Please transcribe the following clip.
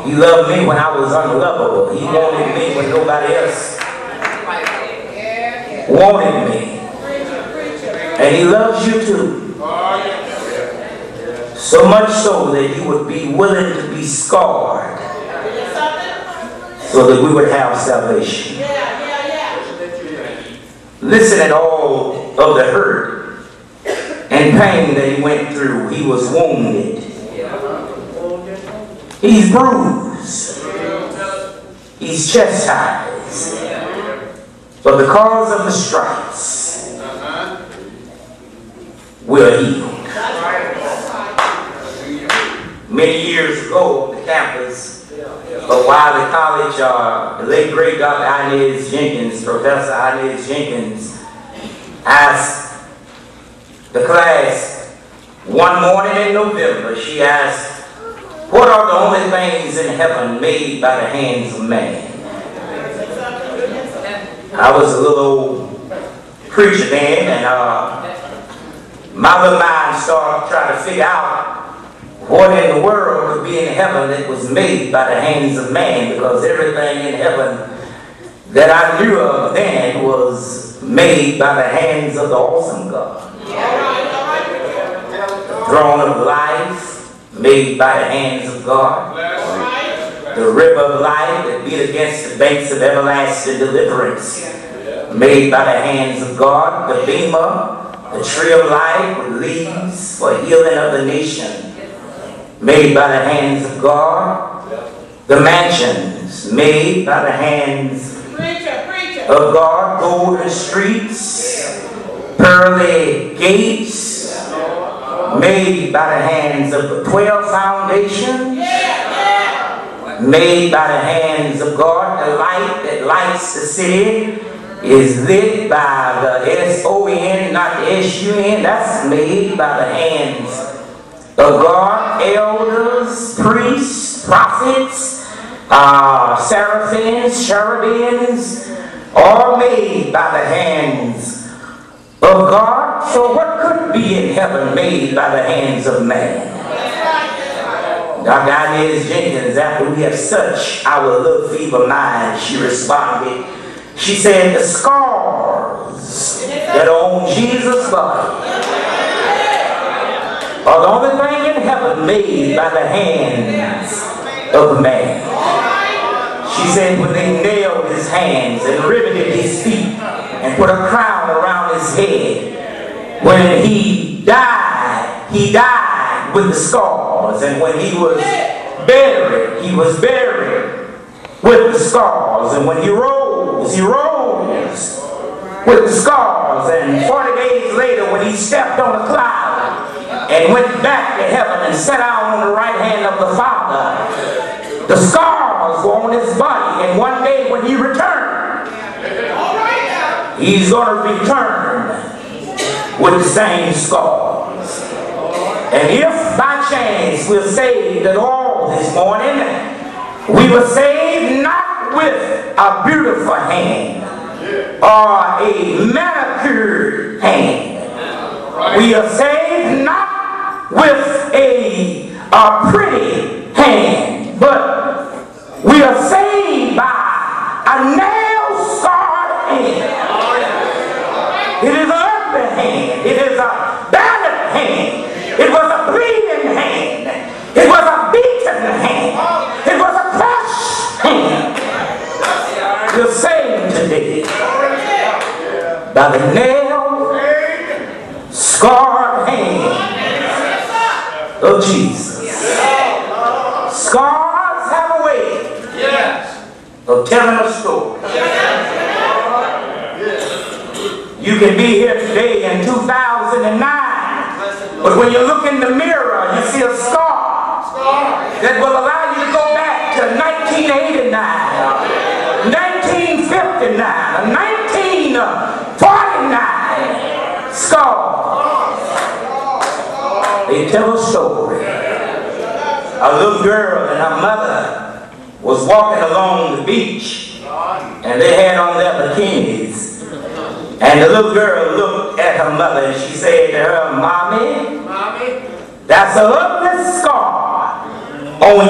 He loved me when I was unlovable. He wanted me when nobody else wanted me. And he loves you too. So much so that he would be willing to be scarred so that we would have salvation. Listen at all of the hurt and pain that he went through. He was wounded. He's bruised. He's chastised. But because of the stripes, we're healed. Many years ago on the campus of Wiley College, the late great Dr. Inez Jenkins, Professor Inez Jenkins, asked the class one morning in November, she asked, what are the only things in heaven made by the hands of man? I was a little old preacher then, and my little mind started trying to figure out what in the world could be in heaven that was made by the hands of man, because everything in heaven that I knew of then was made by the hands of the awesome God. The throne of life, made by the hands of God. The river of life that beat against the banks of everlasting deliverance, made by the hands of God. The bema, the tree of life with leaves for healing of the nation, made by the hands of God. The mansions, made by the hands of God. Golden streets, pearly gates, made by the hands of the 12 foundations, made by the hands of God. The light that lights the city is lit by the S-O-N, not the S-U-N. That's made by the hands of God. Elders, priests, prophets, seraphims, cherubims, all made by the hands of God. So what could be in heaven made by the hands of man? Dr. Inez Jenkins, after we have searched our little feeble mind, she responded. She said, the scars that are on Jesus' body are the only thing in heaven made by the hands of man. She said, when they nailed his hands and riveted his feet and put a crown around his head, when he died with the scars. And when he was buried with the scars. And when he rose with the scars. And 40 days later, when he stepped on a cloud and went back to heaven and sat down on the right hand of the Father, the scars were on his body. And one day when he returned, he's going to return with the same scars. And if by chance we're saved at all this morning, we were saved not with a beautiful hand or a manicured hand. We are saved not with a pretty hand, but we are saved by a nail-scarred hand. It is an ugly hand. It is a battered hand. It was a bleeding hand. It was a beaten hand. It was a crushed hand. You're saved today by the nail scarred hand of Jesus. Scars have a way of telling a story. You can be here today in 2009. But when you look in the mirror, you see a scar that will allow you to go back to 1989, 1959, 1949 scar. They tell a story. A little girl and her mother was walking along the beach, and they had on their bikinis. And the little girl looked at her mother and she said to her, Mommy, that's a ugly scar on